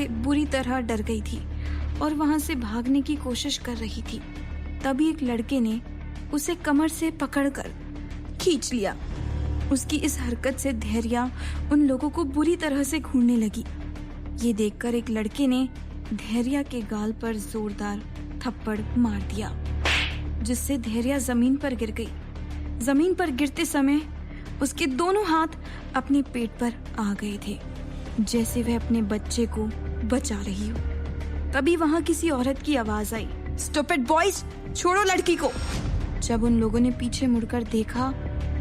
से बुरी तरह डर गई थी और वहां से भागने की कोशिश कर रही थी। तभी एक लड़के ने उसे कमर से पकड़कर खींच लिया। उसकी इस हरकत से धैर्या उन लोगों को बुरी तरह से घूरने लगी। ये देखकर एक लड़के ने धैर्या के गाल पर जोरदार थप्पड़ मार दिया, जिससे धैर्या जमीन पर गिर गई। जमीन पर गिरते समय उसके दोनों हाथ अपने पेट पर आ गए थे, जैसे वह अपने बच्चे को बचा रही हो। तभी वहां किसी औरत की आवाज आई, स्टूपिड बॉयज, छोड़ो लड़की को। जब उन लोगों ने पीछे मुड़कर देखा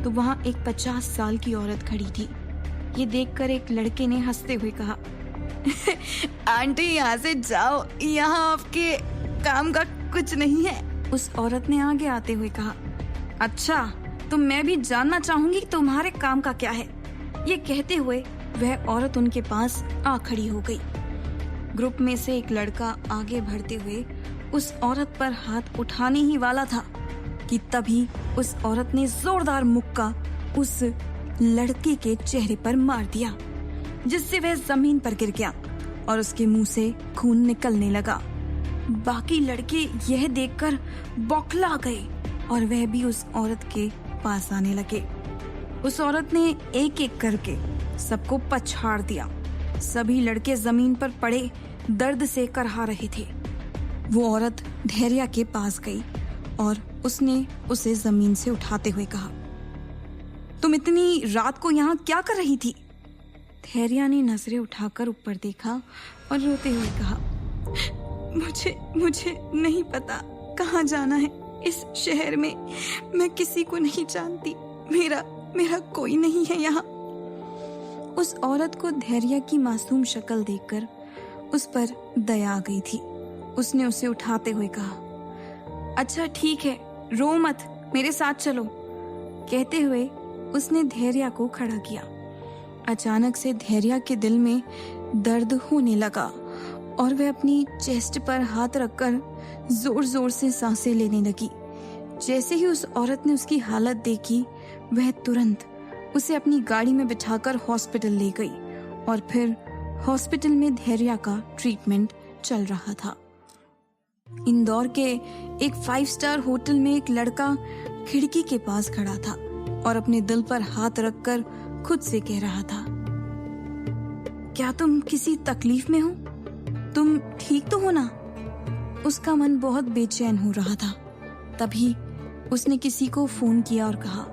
तो वहां एक 50 साल की औरत खड़ी थी। ये देखकर एक लड़के ने हंसते हुए कहा, आंटी यहाँ से जाओ, यहाँ आपके काम का कुछ नहीं है। उस औरत ने आगे आते हुए कहा, अच्छा तो मैं भी जानना चाहूंगी तुम्हारे काम का क्या है। ये कहते हुए वह औरत उनके पास आ खड़ी हो गई। ग्रुप में से एक लड़का आगे बढ़ते हुए उस औरत पर हाथ उठाने ही वाला था कि तभी उस औरत ने जोरदार मुक्का उस लड़के के चेहरे पर मार दिया, जिससे वह जमीन पर गिर गया और उसके मुंह से खून निकलने लगा। बाकी लड़के यह देखकर बौखला गए और वह भी उस औरत के पास आने लगे। उस औरत ने एक एक करके सबको पछाड़ दिया। सभी लड़के जमीन पर पड़े दर्द से करहा रहे थे। वो औरत धैर्या के पास गई और उसने उसे जमीन से उठाते हुए कहा, तुम इतनी रात को यहाँ क्या कर रही थी? धैर्या ने नजरें उठाकर ऊपर देखा और रोते हुए कहा, मुझे नहीं पता कहाँ जाना है। इस शहर में मैं किसी को नहीं जानती। मेरा कोई नहीं है यहाँ। उस औरत को धैर्या की मासूम शक्ल देखकर उस पर दया आ गई थी। उसने उसे उठाते हुए कहा, अच्छा ठीक है, रो मत, मेरे साथ चलो। कहते हुए उसने धैर्या को खड़ा किया। अचानक से धैर्या के दिल में दर्द होने लगा और वह अपनी चेस्ट पर हाथ रखकर जोर जोर से सांसें लेने लगी। जैसे ही उस औरत ने उसकी हालत देखी, वह तुरंत उसे अपनी गाड़ी में बिठाकर हॉस्पिटल ले गई और फिर हॉस्पिटल में धैर्या का ट्रीटमेंट चल रहा था। इंदौर के एक 5 स्टार होटल में एक लड़का खिड़की के पास खड़ा था और अपने दिल पर हाथ रखकर खुद से कह रहा था, क्या तुम किसी तकलीफ में हो? तुम ठीक तो हो ना? उसका मन बहुत बेचैन हो रहा था। तभी उसने किसी को फोन किया और कहा,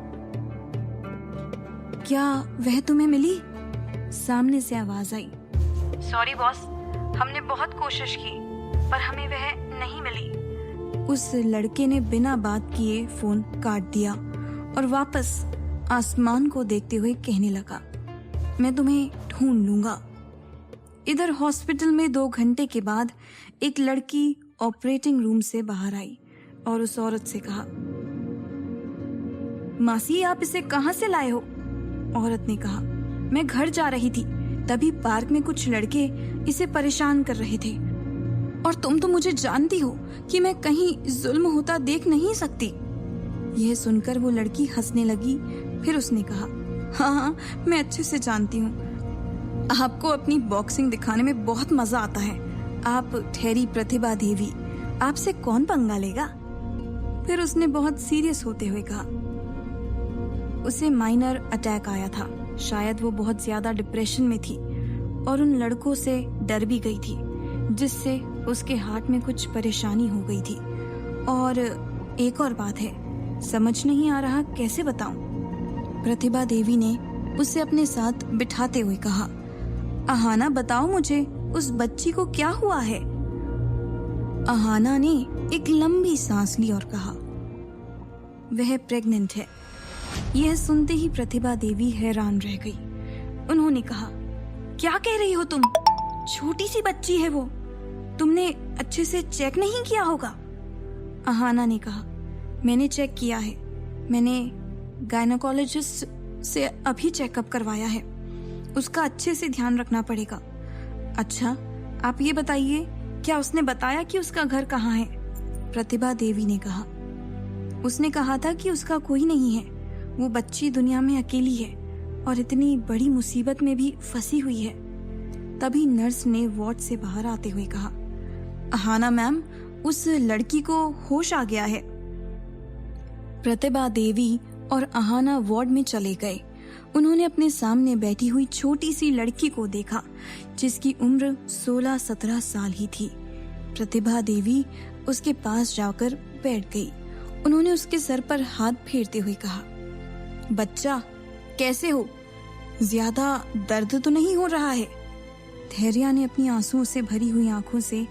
क्या वह तुम्हें मिली? सामने से आवाज आई, सॉरी बॉस, हमने बहुत कोशिश की पर हमें वह नहीं मिली। उस लड़के ने बिना बात किए फोन काट दिया और वापस आसमान को देखते हुए कहने लगा, मैं तुम्हें ढूंढ लूंगा। इधर हॉस्पिटल में 2 घंटे के बाद एक लड़की ऑपरेटिंग रूम से बाहर आई और उस औरत से कहा, मासी आप इसे कहाँ से लाए हो? औरत ने कहा, मैं घर जा रही थी, तभी पार्क में कुछ लड़के इसे परेशान कर रहे थे और तुम तो मुझे जानती हो कि मैं कहीं जुल्म होता देख नहीं सकती। यह सुनकर वो लड़की हंसने लगी। फिर उसने कहा, हाँ, मैं अच्छे से जानती हूँ, आपको अपनी बॉक्सिंग दिखाने में बहुत मजा आता है। आप ठहरी प्रतिभा देवी, आपसे कौन पंगा लेगा? फिर उसने बहुत सीरियस होते हुए कहा, उसे माइनर अटैक आया था, शायद वो बहुत ज्यादा डिप्रेशन में थी और उन लड़कों से डर भी गई थी, जिससे उसके हार्ट में कुछ परेशानी हो गई थी। और एक और बात है, समझ नहीं आ रहा कैसे बताऊं। प्रतिभा देवी ने उसे अपने साथ बिठाते हुए कहा, आहाना बताओ मुझे, उस बच्ची को क्या हुआ है? आहाना ने एक लंबी सांस ली और कहा, वह प्रेग्नेंट है। यह सुनते ही प्रतिभा देवी हैरान रह गई। उन्होंने कहा, क्या कह रही हो तुम? छोटी सी बच्ची है वो, तुमने अच्छे से चेक नहीं किया होगा। आहाना ने कहा, मैंने चेक किया है, मैंने गायनोकोलॉजिस्ट से अभी चेकअप करवाया है, उसका अच्छे से ध्यान रखना पड़ेगा। अच्छा, आप ये बताइए, क्या उसने बताया कि उसका घर कहाँ है? प्रतिभा देवी ने कहा, उसने कहा था कि उसका कोई नहीं है, वो बच्ची दुनिया में अकेली है और इतनी बड़ी मुसीबत में भी फंसी हुई है। तभी नर्स ने वार्ड से बाहर आते हुए कहा, अहाना मैम, उस लड़की को होश आ गया है। प्रतिभा देवी और अहाना वार्ड में चले गए। उन्होंने अपने सामने बैठी हुई छोटी सी लड़की को देखा जिसकी उम्र 16-17 साल ही थी। प्रतिभा देवी उसके पास जाकर बैठ गई। उन्होंने उसके सर पर हाथ फेरते हुए कहा, बच्चा कैसे हो? ज्यादा दर्द तो नहीं हो रहा है? धैर्या ने अपनी आंसुओं से भरी हुई आंखों से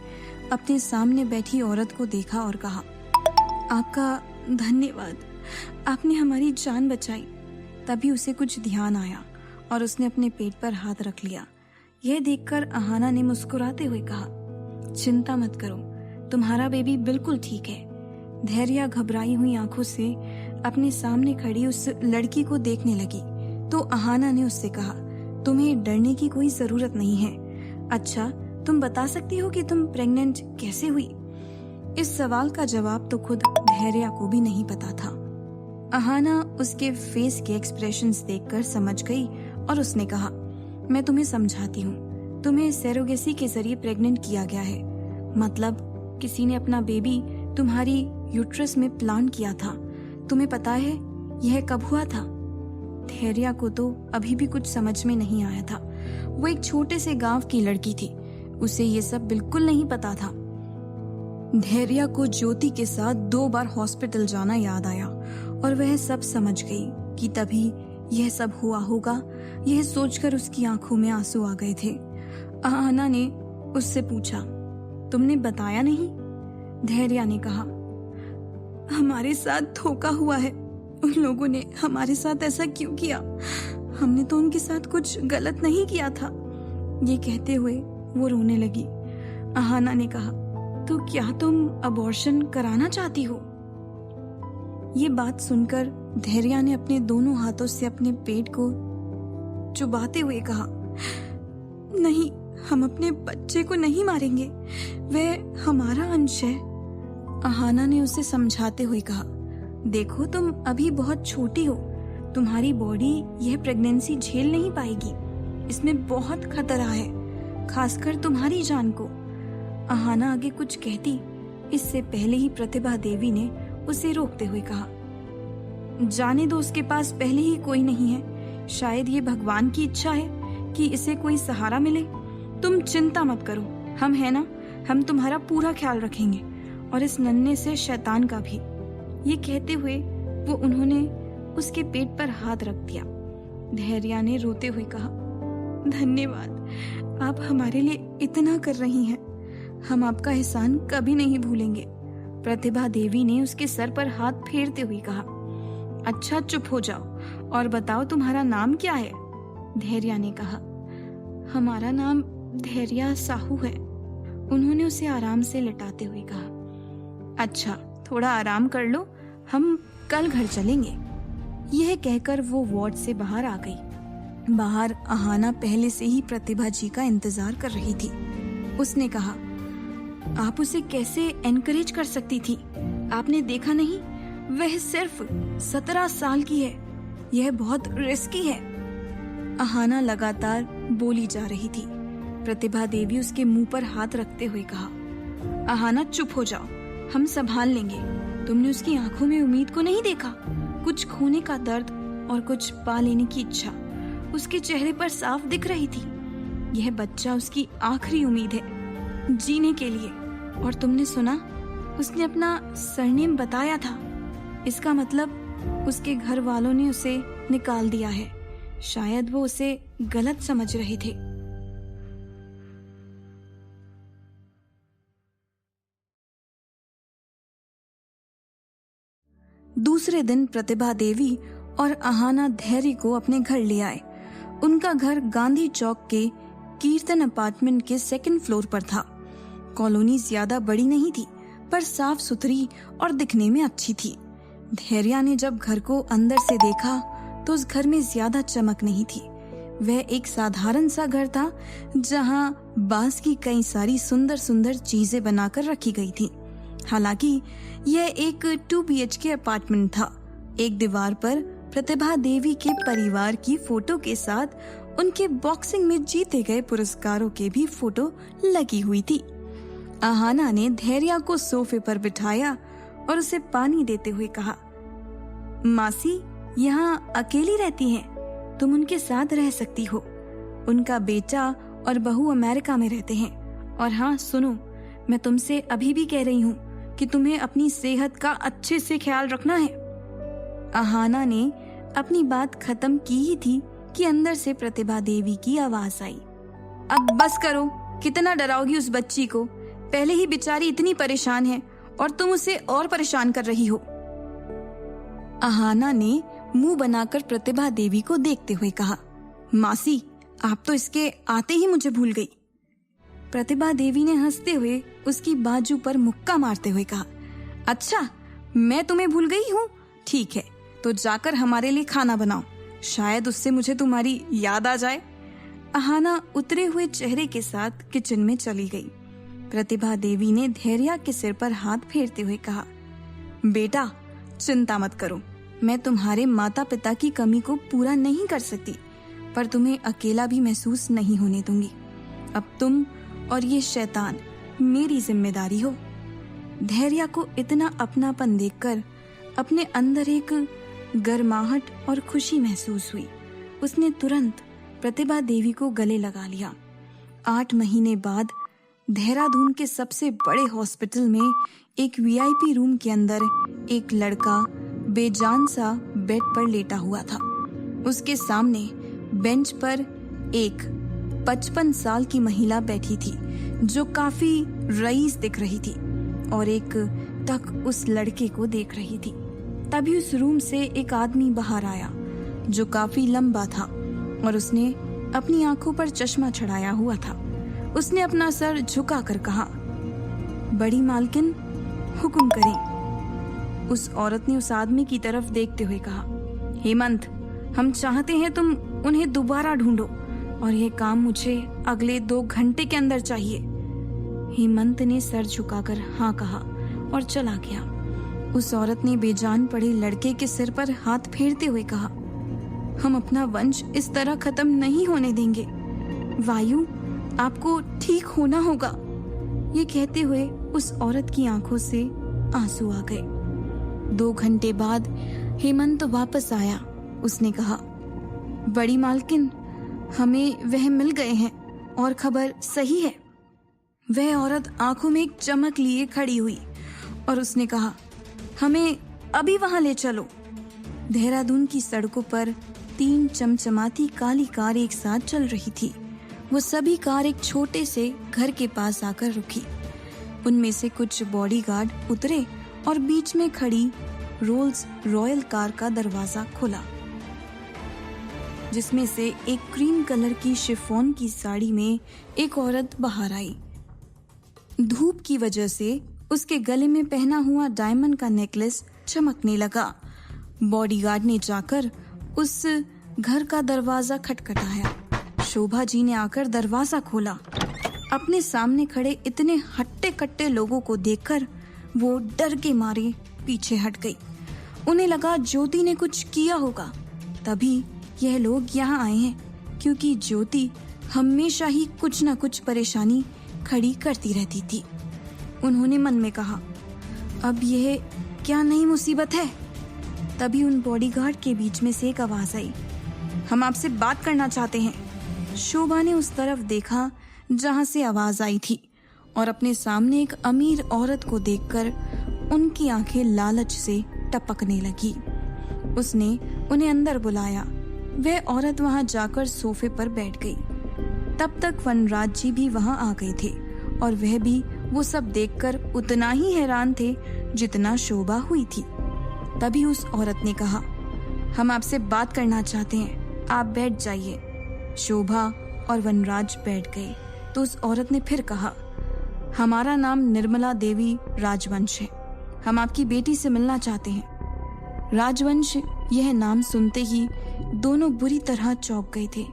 अपने सामने बैठी औरत को देखा और कहा, आपका धन्यवाद, आपने हमारी जान बचाई। तभी उसे कुछ ध्यान आया और उसने अपने पेट पर हाथ रख लिया। यह देखकर अहाना ने मुस्कुराते हुए कहा, चिंता मत करो, तुम्हारा बेबी बिल्कुल ठीक है। धैर्या घबराई हुई आंखों से अपने सामने खड़ी उस लड़की को देखने लगी तो अहाना ने उससे कहा, तुम्हें डरने की कोई जरूरत नहीं है। अच्छा, तुम बता सकती हो कि तुम प्रेग्नेंट कैसे हुई? इस सवाल का जवाब तो खुद धैर्या को भी नहीं पता था। अहाना उसके फेस के एक्सप्रेशंस देखकर समझ गई और उसने कहा, मैं तुम्हें समझाती हूँ, तुम्हें सेरोगेसी के जरिए प्रेग्नेंट किया गया है। मतलब किसी ने अपना बेबी तुम्हारी यूट्रस में प्लांट किया था। तुम्हें पता है यह कब हुआ था? धैर्या को तो अभी भी कुछ समझ में नहीं आया था। वो एक छोटे से गांव की लड़की थी, उसे ये सब बिल्कुल नहीं पता था। धैर्या को ज्योति के साथ 2 बार हॉस्पिटल जाना याद आया और वह सब समझ गई कि तभी यह सब हुआ होगा। यह सोचकर उसकी आंखों में आंसू आ गए थे। अहाना ने उससे पूछा, तुमने बताया नहीं? धैर्या ने कहा, हमारे साथ धोखा हुआ है। उन लोगों ने हमारे साथ ऐसा क्यों किया? हमने तो उनके साथ कुछ गलत नहीं किया था। ये कहते हुए वो रोने लगी। अहाना ने कहा, तो क्या तुम अबॉर्शन कराना चाहती हो? ये बात सुनकर धैर्या ने अपने दोनों हाथों से अपने पेट को चुबाते हुए कहा, नहीं, हम अपने बच्चे को नहीं मारेंगे, वह हमारा अंश है। अहाना ने उसे समझाते हुए कहा, देखो तुम अभी बहुत छोटी हो, तुम्हारी बॉडी यह प्रेगनेंसी झेल नहीं पाएगी। इसमें बहुत खतरा है, खासकर तुम्हारी जान को। अहाना आगे कुछ कहती, इससे पहले ही प्रतिभा देवी ने उसे रोकते हुए कहा, जाने दो, उसके पास पहले ही कोई नहीं है। शायद ये भगवान की इच्छा है कि इसे कोई सहारा मिले। तुम चिंता मत करो, हम है ना, हम तुम्हारा पूरा ख्याल रखेंगे, और इस नन्हे से शैतान का भी। ये कहते हुए उन्होंने उसके पेट पर हाथ रख दिया। धैर्या ने रोते हुए कहा, धन्यवाद, आप हमारे लिए इतना कर रही हैं, हम आपका एहसान कभी नहीं भूलेंगे। प्रतिभा देवी ने उसके सर पर हाथ फेरते हुए कहा, अच्छा चुप हो जाओ और बताओ तुम्हारा नाम क्या है? धैर्या ने कहा, हमारा नाम धैर्या साहू है। उन्होंने उसे आराम से लेटाते हुए कहा, अच्छा थोड़ा आराम कर लो, हम कल घर चलेंगे। यह कहकर वो वार्ड से बाहर आ गई। बाहर अहाना पहले से ही प्रतिभा जी का इंतजार कर रही थी। उसने कहा, आप उसे कैसे एनकरेज कर सकती थी? आपने देखा नहीं, वह सिर्फ 17 साल की है, यह बहुत रिस्की है। अहाना लगातार बोली जा रही थी। प्रतिभा देवी उसके मुंह पर हाथ रखते हुए कहा, अहाना चुप हो जाओ, हम संभाल लेंगे। तुमने उसकी आंखों में उम्मीद को नहीं देखा? कुछ खोने का दर्द और कुछ पा लेने की इच्छा उसके चेहरे पर साफ दिख रही थी। यह बच्चा उसकी आखिरी उम्मीद है जीने के लिए। और तुमने सुना, उसने अपना सरनेम बताया था। इसका मतलब उसके घर वालों ने उसे निकाल दिया है। शायद वो उसे गलत समझ रहे थे। दूसरे दिन प्रतिभा देवी और अहाना धैर्य को अपने घर ले आए। उनका घर गांधी चौक के कीर्तन अपार्टमेंट के 2nd फ्लोर पर था। कॉलोनी ज्यादा बड़ी नहीं थी, पर साफ सुथरी और दिखने में अच्छी थी। धैर्या ने जब घर को अंदर से देखा तो उस घर में ज्यादा चमक नहीं थी। वह एक साधारण सा घर था जहां बांस की कई सारी सुंदर सुंदर चीजें बनाकर रखी गई थी। हालांकि यह एक 2 BHK अपार्टमेंट था। एक दीवार पर प्रतिभा देवी के परिवार की फोटो के साथ उनके बॉक्सिंग में जीते गए पुरस्कारों के भी फोटो लगी हुई थी। आहाना ने धैर्या को सोफे पर बिठाया और उसे पानी देते हुए कहा, मासी यहाँ अकेली रहती हैं, तुम उनके साथ रह सकती हो। उनका बेटा और बहू अमेरिका में रहते हैं। और हाँ सुनो, मैं तुमसे अभी भी कह रही हूँ कि तुम्हें अपनी सेहत का अच्छे से ख्याल रखना है। आहाना ने अपनी बात खत्म की ही थी कि अंदर से प्रतिभा देवी की आवाज आई, अब बस करो, कितना डराओगी उस बच्ची को? पहले ही बेचारी इतनी परेशान है और तुम उसे और परेशान कर रही हो। आहाना ने मुंह बनाकर प्रतिभा देवी को देखते हुए कहा, मासी आप तो इसके आते ही मुझे भूल गई। प्रतिभा देवी ने हंसते हुए उसकी बाजू पर मुक्का मारते हुए कहा, अच्छा मैं तुम्हें भूल गई हूँ? ठीक है, तो जाकर हमारे लिए खाना बनाओ, शायद उससे मुझे तुम्हारी याद आ जाए। आहाना उतरे हुए चेहरे के साथ किचन में चली गई। प्रतिभा देवी ने धैर्या के सिर पर हाथ फेरते हुए कहा, बेटा चिंता मत करो, मैं तुम्हारे माता पिता की कमी को पूरा नहीं कर सकती, पर तुम्हें अकेला भी महसूस नहीं होने दूंगी। अब तुम और ये शैतान मेरी जिम्मेदारी हो। धैर्या को इतना अपनापन देखकर अपने अंदर एक गर्माहट और खुशी महसूस हुई। उसने तुरंत प्रतिभा देवी को गले लगा लिया। 8 महीने बाद देहरादून के सबसे बड़े हॉस्पिटल में एक वीआईपी रूम के अंदर एक लड़का बेजान सा बेड पर लेटा हुआ था। उसके सामने बेंच पर एक 55 साल की महिला बैठी थी जो काफी रईस दिख रही थी और एक टक उस लड़के को देख रही थी। तभी उस रूम से एक आदमी बाहर आया जो काफी लंबा था और उसने अपनी आंखों पर चश्मा चढ़ाया हुआ था। उसने अपना सर झुकाकर कहा, बड़ी मालकिन हुक्म करें। उस औरत ने उस आदमी की तरफ देखते हुए कहा, हेमंत हम चाहते हैं तुम उन्हें दोबारा ढूंढो और यह काम मुझे अगले 2 घंटे के अंदर चाहिए। हेमंत ने सर झुकाकर हाँ कहा और चला गया। उस औरत ने बेजान पड़े लड़के के सिर पर हाथ फेरते हुए कहा, हम अपना वंश इस तरह खत्म नहीं होने देंगे। वायु आपको ठीक होना होगा। ये कहते हुए उस औरत की आंखों से आंसू आ गए। 2 घंटे बाद हेमंत वापस आया। उसने कहा, बड़ी मालकिन हमें वह मिल गए हैं और खबर सही है। वह औरत आंखों में एक चमक लिए खड़ी हुई और उसने कहा, हमें अभी वहां ले चलो। देहरादून की सड़कों पर 3 चमचमाती काली कार एक साथ चल रही थी। वो सभी कार एक छोटे से घर के पास आकर रुकी। उनमें से कुछ बॉडीगार्ड उतरे और बीच में खड़ी रोल्स रॉयल कार का दरवाजा खुला, जिसमें से एक क्रीम कलर की शिफॉन की साड़ी में एक औरत बाहर आई। धूप की वजह से उसके गले में पहना हुआ डायमंड का नेकलेस चमकने लगा। बॉडीगार्ड ने जाकर उस घर का दरवाजा खटखटाया। शोभा जी ने आकर दरवाजा खोला। अपने सामने खड़े इतने हट्टे कट्टे लोगों को देखकर वो डर के मारे पीछे हट गई। उन्हें लगा ज्योति ने कुछ किया होगा, तभी यह लोग यहाँ आए हैं, क्योंकि ज्योति हमेशा ही कुछ न कुछ परेशानी खड़ी करती रहती थी। उन्होंने मन में कहा, अब यह क्या नई मुसीबत है। तभी उन बॉडीगार्ड के बीच में से एक आवाज आई, हम आपसे बात करना चाहते हैं। शोभा ने उस तरफ देखा जहां से आवाज आई थी और अपने सामने एक अमीर औरत को देखकर उनकी आंखें लालच से टपकने लगी। उसने उन्हें अंदर बुलाया। वह औरत वहां जाकर सोफे पर बैठ गई। तब तक वनराज जी भी वहां आ गए थे और वह भी वो सब देखकर उतना ही हैरान थे जितना शोभा हुई थी। तभी उस औरत ने कहा, हम आपसे बात करना चाहते हैं, आप बैठ जाइए। शोभा और वनराज बैठ गए तो उस औरत ने फिर कहा, हमारा नाम निर्मला देवी राजवंश है, हम आपकी बेटी से मिलना चाहते हैं। राजवंश यह नाम सुनते ही दोनों बुरी तरह चौंक गए थे।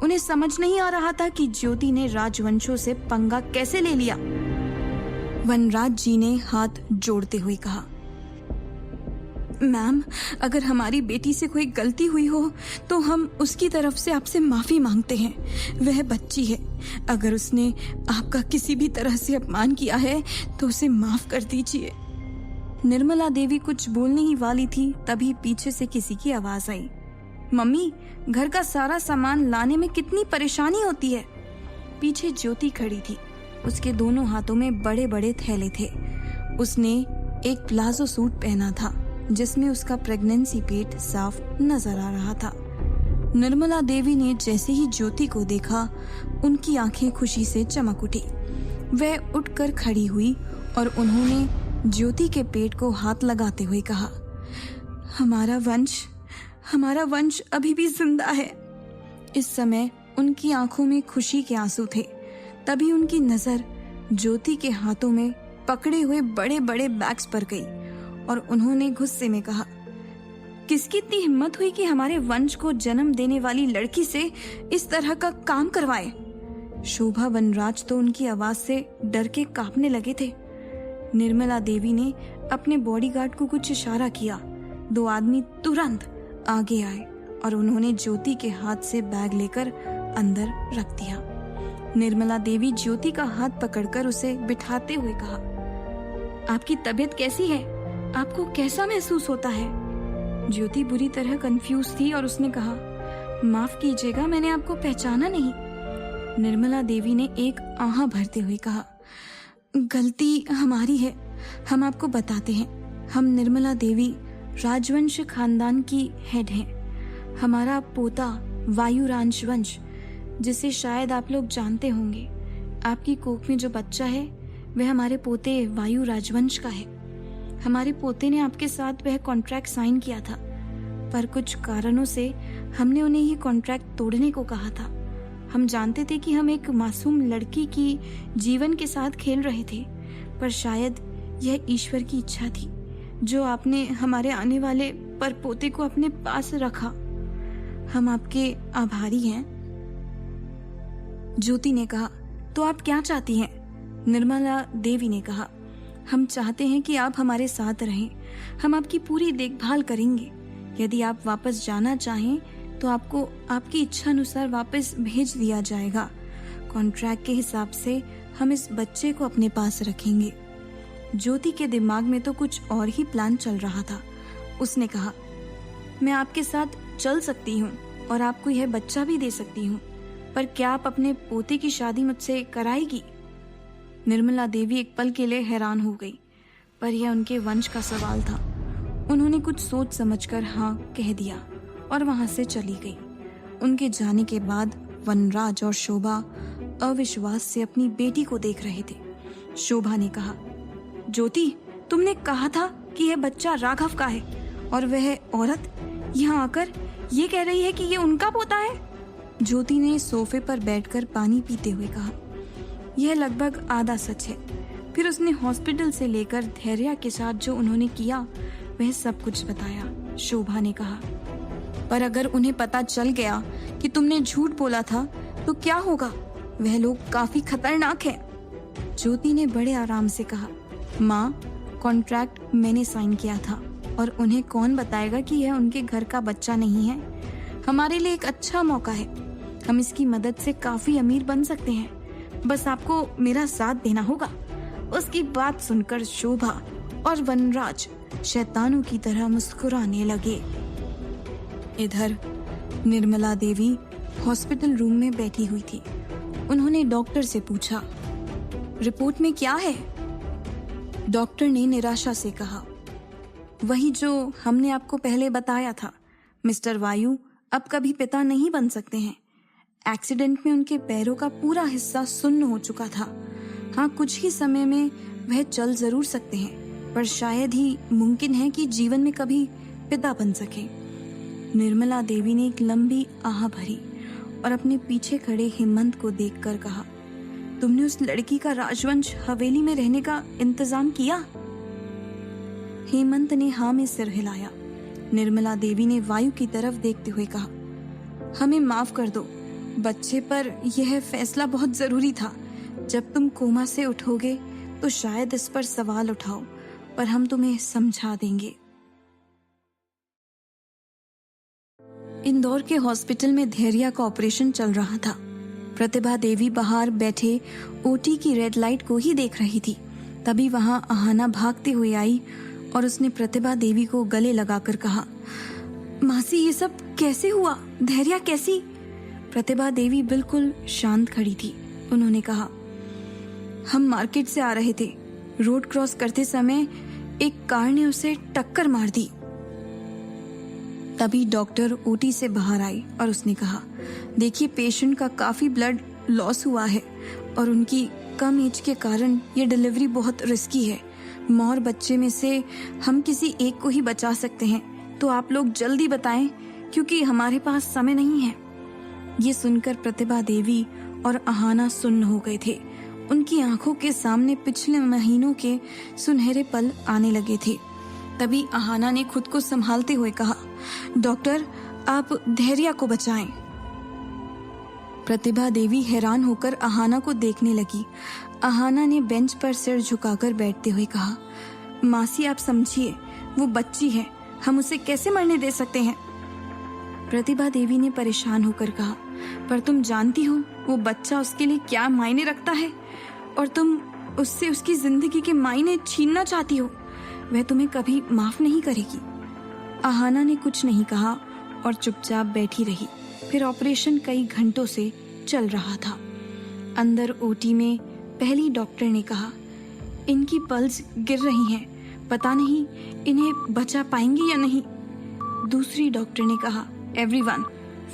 उन्हें समझ नहीं आ रहा था कि ज्योति ने राजवंशों से पंगा कैसे ले लिया। वनराज जी ने हाथ जोड़ते हुए कहा, मैम, अगर हमारी बेटी से कोई गलती हुई हो तो हम उसकी तरफ से आपसे माफ़ी मांगते हैं। वह बच्ची है, अगर उसने आपका किसी भी तरह से अपमान किया है तो उसे माफ़ कर दीजिए। निर्मला देवी कुछ बोलने ही वाली थी, तभी पीछे से किसी की आवाज़ आई। मम्मी, घर का सारा सामान लाने में कितनी परेशानी होती है। पीछे ज्योति खड़ी थी, उसके दोनों हाथों में बड़े बड़े थैले थे। उसने एक प्लाजो सूट पहना था जिसमें उसका प्रेगनेंसी पेट साफ नजर आ रहा था। निर्मला देवी ने जैसे ही ज्योति को देखा, उनकी आंखें खुशी से चमक उठी। वह उठकर खड़ी हुई और उन्होंने ज्योति के पेट को हाथ लगाते हुए कहा, हमारा वंश अभी भी जिंदा है। इस समय उनकी आंखों में खुशी के आंसू थे। तभी उनकी नजर ज्योति के हाथों में पकड़े हुए बड़े बड़े बैग्स पर गई और उन्होंने गुस्से में कहा, किसकी इतनी हिम्मत हुई कि हमारे वंश को जन्म देने वाली लड़की से इस तरह का काम करवाए। शोभा वनराज तो उनकी आवाज से डर के कांपने लगे थे। निर्मला देवी ने अपने बॉडीगार्ड को कुछ इशारा किया। 2 आदमी तुरंत आगे आए और उन्होंने ज्योति के हाथ से बैग लेकर अंदर रख दिया। निर्मला देवी ज्योति का हाथ पकड़कर उसे बिठाते हुए कहा, आपकी तबीयत कैसी है? आपको कैसा महसूस होता है? ज्योति बुरी तरह कंफ्यूज थी और उसने कहा, माफ कीजिएगा, मैंने आपको पहचाना नहीं। निर्मला देवी ने एक आहा भरते हुए कहा, गलती हमारी है, हम आपको बताते हैं। हम निर्मला देवी राजवंश खानदान की हेड हैं। हमारा पोता वायु राजवंश, जिसे शायद आप लोग जानते होंगे, आपकी कोख में जो बच्चा है वह हमारे पोते वायु राजवंश का है। हमारे पोते ने आपके साथ वह कॉन्ट्रैक्ट साइन किया था, पर कुछ कारणों से हमने उन्हें ये कॉन्ट्रैक्ट तोड़ने को कहा था। हम जानते थे कि हम एक मासूम लड़की की जीवन के साथ खेल रहे थे, पर शायद यह ईश्वर की इच्छा थी जो आपने हमारे आने वाले परपोते को अपने पास रखा। हम आपके आभारी हैं। ज्योति ने कहा, तो आप क्या चाहती हैं? निर्मला देवी ने कहा, हम चाहते हैं कि आप हमारे साथ रहें। हम आपकी पूरी देखभाल करेंगे। यदि आप वापस जाना चाहें तो आपको आपकी इच्छा अनुसार वापस भेज दिया जाएगा। कॉन्ट्रैक्ट के हिसाब से हम इस बच्चे को अपने पास रखेंगे। ज्योति के दिमाग में तो कुछ और ही प्लान चल रहा था। उसने कहा, मैं आपके साथ चल सकती हूँ और आपको यह बच्चा भी दे सकती हूँ, पर क्या आप अपने पोते की शादी मुझसे कराएगी? निर्मला देवी एक पल के लिए हैरान हो गई, पर यह उनके वंश का सवाल था। उन्होंने कुछ सोच समझकर हाँ कह दिया और वहां से चली गई। उनके जाने के बाद वनराज और शोभा अविश्वास से अपनी बेटी को देख रहे थे। शोभा ने कहा, ज्योति, तुमने कहा था कि यह बच्चा राघव का है और वह औरत यहाँ आकर ये कह रही है कि ये उनका पोता है। ज्योति ने सोफे पर बैठकर पानी पीते हुए कहा, यह लगभग आधा सच है। फिर उसने हॉस्पिटल से लेकर धैर्य के साथ जो उन्होंने किया वह सब कुछ बताया। शोभा ने कहा, पर अगर उन्हें पता चल गया कि तुमने झूठ बोला था तो क्या होगा? वह लोग काफी खतरनाक हैं। ज्योति ने बड़े आराम से कहा, माँ, कॉन्ट्रैक्ट मैंने साइन किया था और उन्हें कौन बताएगा कि यह उनके घर का बच्चा नहीं है। हमारे लिए एक अच्छा मौका है। हम इसकी मदद से काफी अमीर बन सकते हैं। बस आपको मेरा साथ देना होगा। उसकी बात सुनकर शोभा और वनराज शैतानों की तरह मुस्कुराने लगे। इधर निर्मला देवी हॉस्पिटल रूम में बैठी हुई थी। उन्होंने डॉक्टर से पूछा, रिपोर्ट में क्या है? डॉक्टर ने निराशा से कहा, वही जो हमने आपको पहले बताया था। मिस्टर वायु अब कभी पिता नहीं बन सकते हैं। एक्सीडेंट में उनके पैरों का पूरा हिस्सा सुन्न हो चुका था। हाँ, कुछ ही समय में वह चल जरूर सकते हैं, पर शायद ही मुमकिन है कि जीवन में कभी पिता बन सके। निर्मला देवी ने एक लंबी आह भरी और अपने पीछे खड़े हेमंत को देखकर कहा, तुमने उस लड़की का राजवंश हवेली में रहने का इंतजाम किया? हेमंत ने हाँ में सिर हिलाया। निर्मला देवी ने वायु की तरफ देखते हुए कहा, हमें माफ कर दो। बच्चे पर यह फैसला बहुत जरूरी था। जब तुम कोमा से उठोगे तो शायद इस पर सवाल उठाओ, पर हम तुम्हें समझा देंगे। इंदौर के हॉस्पिटल में धैर्या का ऑपरेशन चल रहा था। प्रतिभा देवी बाहर बैठे ओटी की रेड लाइट को ही देख रही थी। तभी वहां आहाना भागते हुए आई और उसने प्रतिभा देवी को गले लगाकर कहा, मासी ये सब कैसे हुआ? धैर्या कैसी? प्रतिभा देवी बिल्कुल शांत खड़ी थी। उन्होंने कहा, हम मार्केट से आ रहे थे। रोड क्रॉस करते समय एक कार ने उसे टक्कर मार दी। तभी डॉक्टर ओटी से बाहर आई और उसने कहा, देखिए पेशेंट का काफी ब्लड लॉस हुआ है और उनकी कम एज के कारण ये डिलीवरी बहुत रिस्की है। माँ और बच्चे में से हम किसी एक को ही बचा सकते हैं, तो आप लोग जल्दी बताएं क्योंकि हमारे पास समय नहीं है। ये सुनकर प्रतिभा देवी और आहाना सुन्न हो गए थे। उनकी आंखों के सामने पिछले महीनों के सुनहरे पल आने लगे थे। तभी आहाना ने खुद को संभालते हुए कहा, डॉक्टर आप धैर्या को बचाएं। प्रतिभा देवी हैरान होकर आहाना को देखने लगी। आहाना ने बेंच पर सिर झुकाकर बैठते हुए कहा, मासी आप समझिए, वो बच्ची है, हम उसे कैसे मरने दे सकते हैं? प्रतिभा देवी ने परेशान होकर कहा, पर तुम जानती हो वो बच्चा उसके लिए क्या मायने रखता है और तुम उससे उसकी जिंदगी के मायने छीनना चाहती हो। वह तुम्हें कभी माफ नहीं करेगी। आहाना ने कुछ नहीं कहा और चुपचाप बैठी रही। फिर ऑपरेशन कई घंटों से चल रहा था। अंदर ओटी में पहली डॉक्टर ने कहा, इनकी पल्स गिर रही हैं, पता नहीं इन्हें बचा पाएंगे या नहीं। दूसरी डॉक्टर ने कहा, एवरीवन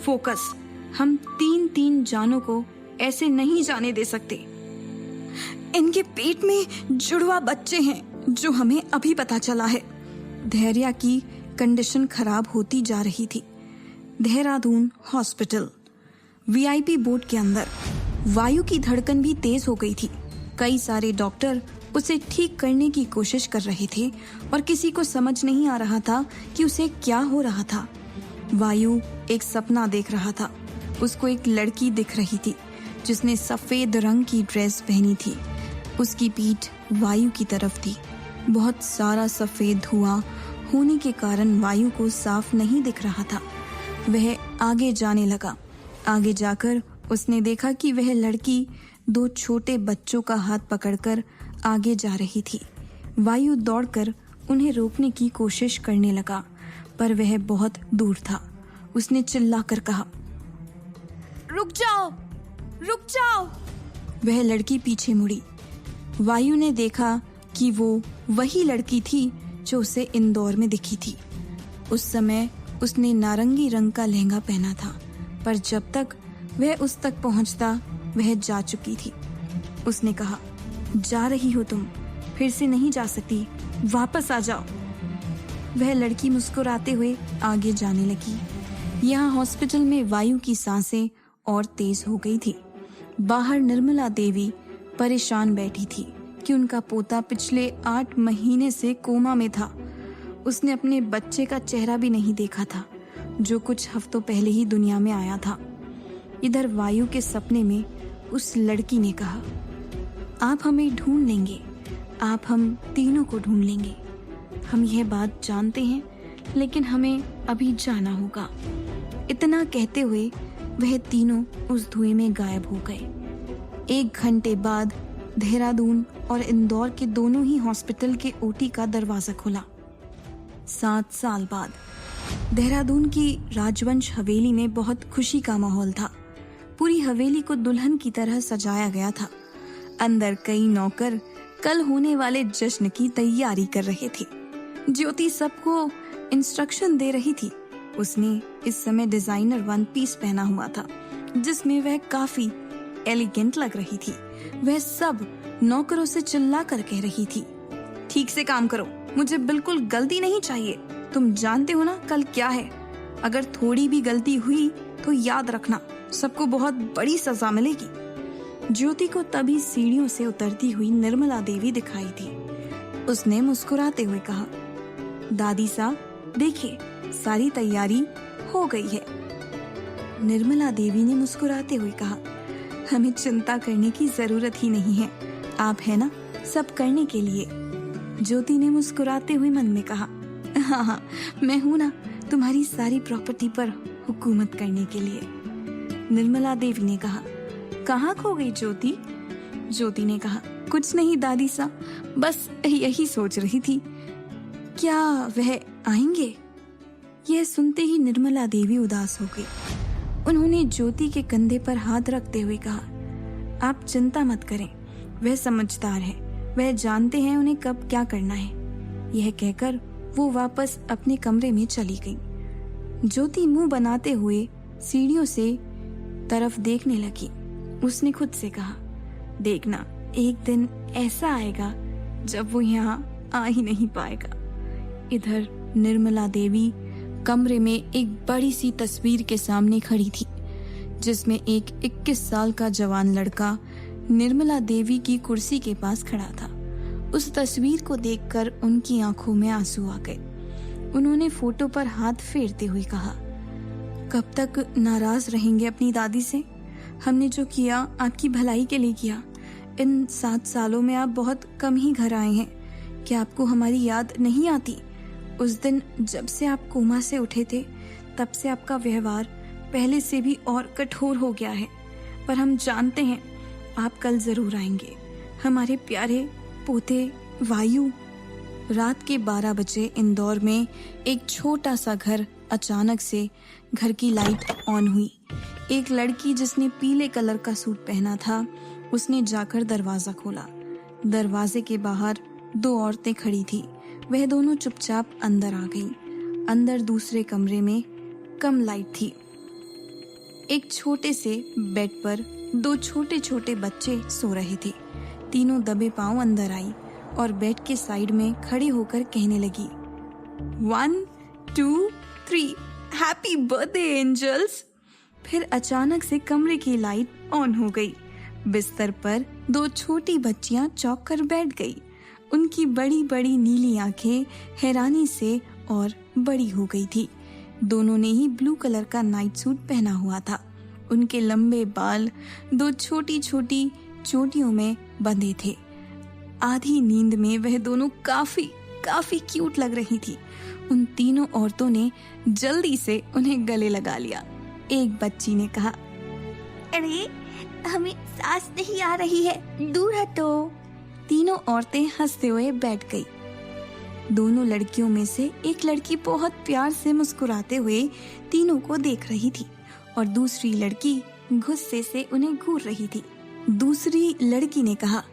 फोकस, हम 3 जानों को ऐसे नहीं जाने दे सकते। इनके पेट में जुड़वा बच्चे हैं जो हमें अभी पता चला है। धैर्या की कंडीशन खराब होती जा रही थी। देहरादून हॉस्पिटल वीआईपी बोर्ड के अंदर वायु की धड़कन भी तेज हो गई थी। कई सारे डॉक्टर उसे ठीक करने की कोशिश कर रहे थे और किसी को समझ नहीं आ रहा था कि उसे क्या हो रहा था। वायु एक सपना देख रहा था। उसको एक लड़की दिख रही थी जिसने सफेद रंग की ड्रेस पहनी थी। उसकी पीठ वायु की तरफ थी। बहुत सारा सफेद धुआं होने के कारण वायु को साफ नहीं दिख रहा था। वह आगे जाने लगा। आगे जाकर उसने देखा कि वह लड़की 2 छोटे बच्चों का हाथ पकड़कर आगे जा रही थी। वायु दौड़कर उन्हें रोकने की कोशिश करने लगा, पर वह बहुत दूर था। उसने चिल्लाकर कहा, रुक जाओ, रुक जाओ। वह लड़की पीछे मुड़ी। वायु ने देखा कि वो वही लड़की थी जो उसे इंदौर में दिखी थी। उस समय उसने नारंगी रंग का लहंगा पहना था, पर जब तक वह उस तक पहुंचता वह जा चुकी थी। उसने कहा, जा रही हो तुम, फिर से नहीं जा सकती, वापस आ जाओ। वह लड़की मुस्कुराते हुए आगे जाने लगी। यहाँ हॉस्पिटल में वायु की सांसें और तेज हो गई थी। बाहर निर्मला देवी परेशान बैठी थी कि उनका पोता पिछले 8 महीने से कोमा में था। उसने अपने बच्चे का चेहरा भी नहीं देखा था, जो कुछ हफ्तों पहले ही दुनिया में आया था। इधर वायु के सपने में उस लड़की ने कहा, आप हमें ढूंढ लेंगे, आप हम तीनों को ढूंढ लेंगे। हम यह बात जानते हैं, लेकिन हमें अभी जाना होगा। इतना कहते हुए वह तीनों उस धुएं में गायब हो गए। 1 घंटे बाद देहरादून और इंदौर के दोनों ही हॉस्पिटल के ओटी का दरवाजा खुला। 7 साल बाद देहरादून की राजवंश हवेली में बहुत खुशी का माहौल था। पूरी हवेली को दुल्हन की तरह सजाया गया था। अंदर कई नौकर कल होने वाले जश्न की तैयारी कर रहे थे। ज्योति सबको इंस्ट्रक्शन दे रही थी। उसने इस समय डिजाइनर 1 पीस पहना हुआ था, जिसमें वह काफी एलिगेंट लग रही थी। वह सब नौकरों से चिल्ला कर कह रही थी, ठीक से काम करो, मुझे बिल्कुल गलती नहीं चाहिए। तुम जानते हो ना कल क्या है। अगर थोड़ी भी गलती हुई तो याद रखना, सबको बहुत बड़ी सजा मिलेगी। ज्योति को तभी सीढ़ियों से उतरती हुई निर्मला देवी दिखाई थी। उसने मुस्कुराते हुए कहा, दादी साहब देखिए, सारी तैयारी हो गई है। निर्मला देवी ने मुस्कुराते हुए कहा, हमें चिंता करने की जरूरत ही नहीं है, आप है ना सब करने के लिए। ज्योति ने मुस्कुराते हुए मन में कहा, हाँ, मैं हूँ ना, तुम्हारी सारी प्रॉपर्टी पर हुकूमत करने के लिए। निर्मला देवी ने कहा, कहाँ खो गई ज्योति? ज्योति ने कहा, कुछ नहीं दादी सा, बस यही सोच रही थी, क्या वह आएंगे? यह सुनते ही निर्मला देवी उदास हो गई। उन्होंने ज्योति के कंधे पर हाथ रखते हुए कहा, आप चिंता मत करें, वह समझदार है, वह जानते हैं उन्हें कब क्या करना है। यह कहकर वो वापस अपने कमरे में चली गई। ज्योति मुंह बनाते हुए सीढ़ियों से तरफ देखने लगी। उसने खुद से कहा, देखना एक दिन ऐसा आएगा जब वो यहाँ आ ही नहीं पाएगा। इधर निर्मला देवी कमरे में एक बड़ी सी तस्वीर के सामने खड़ी थी, जिसमें एक 21 साल का जवान लड़का निर्मला देवी की कुर्सी के पास खड़ा था। उस तस्वीर को देखकर उनकी आंखों में आंसू आ गए। उन्होंने फोटो पर हाथ फेरते हुए कहा, कब तक नाराज रहेंगे अपनी दादी से? हमने जो किया आपकी भलाई के लिए किया। इन 7 सालों में आप बहुत कम ही घर आए हैं। क्या आपको हमारी याद नहीं आती? उस दिन जब से आप कोमा से उठे थे, तब से आपका व्यवहार पहले से भी और कठोर हो गया है। पर हम जानते हैं आप कल जरूर आएंगे, हमारे प्यारे पोते वायु। रात के 12 बजे इंदौर में एक छोटा सा घर अचानक से घर की लाइट ऑन हुई। एक लड़की जिसने पीले कलर का सूट पहना था, उसने जाकर दरवाजा खोला। दरवाजे के बाहर 2 औरतें खड़ी थी। वह दोनों चुपचाप अंदर आ गईं। अंदर दूसरे कमरे में कम लाइट थी। एक छोटे से बेड पर 2 छोटे छोटे बच्चे सो रहे थे। तीनों दबे पांव अंदर आई और बेड के साइड में खड़े होकर कहने लगी, 1 2 3 हैप्पी बर्थडे एंजल्स। फिर अचानक से कमरे की लाइट ऑन हो गई। बिस्तर पर 2 छोटी बच्चियां चौंक कर बैठ गई। उनकी बड़ी बड़ी नीली आंखें हैरानी से और बड़ी हो गई थी। दोनों ने ही ब्लू कलर का नाइट सूट पहना हुआ था। उनके लंबे बाल 2 छोटी छोटी चोटियों में बंधे थे। आधी नींद में वह दोनों काफी क्यूट लग रही थी। उन तीनों औरतों ने जल्दी से उन्हें गले लगा लिया। एक बच्ची ने कहा, अरे हमें सांस नहीं आ रही है, दूर हटो। तीनों औरतें हंसते हुए बैठ गई। दोनों लड़कियों में से एक लड़की बहुत प्यार से मुस्कुराते हुए तीनों को देख रही थी और दूसरी लड़की गुस्से से उन्हें घूर रही थी। दूसरी लड़की ने कहा,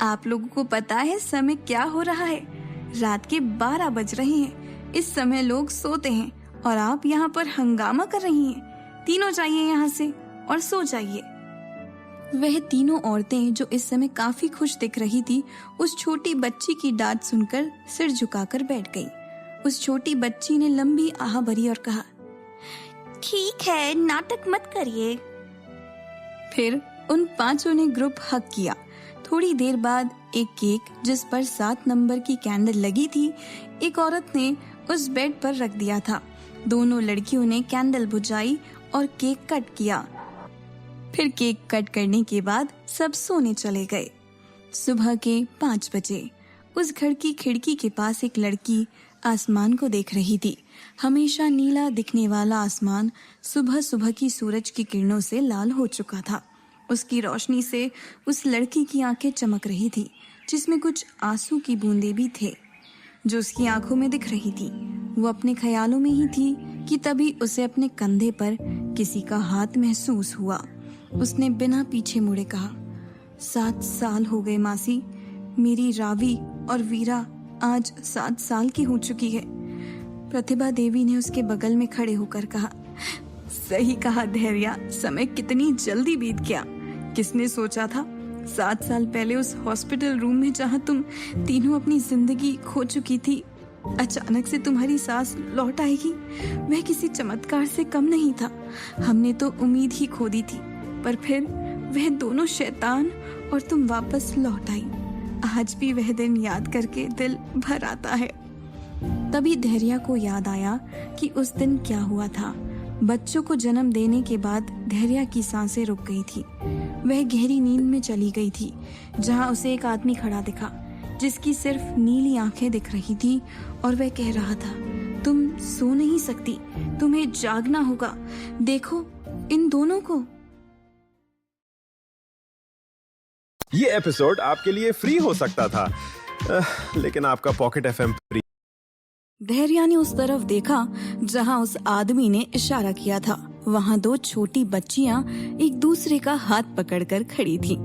आप लोगों को पता है समय क्या हो रहा है? रात के 12 बज रहे हैं। इस समय लोग सोते हैं और आप यहाँ पर हंगामा कर रही हैं। तीनों जाइए यहाँ से और सो जाइए। वह तीनों औरतें जो इस समय काफी खुश दिख रही थी, उस छोटी बच्ची की डांट सुनकर सिर झुकाकर बैठ गई। उस छोटी बच्ची ने लंबी आह भरी और कहा, ठीक है, नाटक मत करिए। फिर उन पांचों ने ग्रुप हग किया। थोड़ी देर बाद एक केक जिस पर 7 नंबर की कैंडल लगी थी, एक औरत ने उस बेड पर रख दिया था। दोनों लड़कियों ने कैंडल बुझाई और केक कट किया। फिर केक कट करने के बाद सब सोने चले गए। सुबह के 5 बजे उस घर की खिड़की के पास एक लड़की आसमान को देख रही थी। हमेशा नीला दिखने वाला आसमान सुबह सुबह की सूरज की किरणों से लाल हो चुका था। उसकी रोशनी से उस लड़की की आंखें चमक रही थी, जिसमें कुछ आंसू की बूंदें भी थे जो उसकी आंखों में दिख रही थी। वो अपने ख्यालों में ही थी कि तभी उसे अपने कंधे पर किसी का हाथ महसूस हुआ। उसने बिना पीछे मुड़े कहा, 7 साल हो गए मासी। मेरी रावी और वीरा आज 7 साल की हो चुकी है। प्रतिभा देवी ने उसके बगल में खड़े होकर कहा, सही कहा धैर्या, समय कितनी जल्दी बीत गया। किसने सोचा था 7 साल पहले उस हॉस्पिटल रूम में जहाँ तुम तीनों अपनी जिंदगी खो चुकी थी, अचानक से तुम्हारी सांस लौट आएगी। वह किसी चमत्कार से कम नहीं था। हमने तो उम्मीद ही खो दी थी, पर फिर वह दोनों शैतान और तुम वापस लौट आई। आज भी वह दिन याद करके दिल भर आता है। तभी धैर्या को याद आया कि उस दिन क्या हुआ था। बच्चों को जन्म देने के बाद धैर्या की सांसें रुक गई थी। वह गहरी नींद में चली गई थी, जहां उसे एक आदमी खड़ा दिखा, जिसकी सिर्फ नीली आंखें दिख रही थी और वह कह रहा था, तुम सो नहीं सकती, तुम्हें जागना होगा। देखो इन दोनों को। ये एपिसोड आपके लिए फ्री हो सकता था, लेकिन आपका पॉकेट एफएम फ्री। धैर्या ने उस तरफ देखा जहां उस आदमी ने इशारा किया था। वहां दो छोटी बच्चियां एक दूसरे का हाथ पकड़कर खड़ी थीं।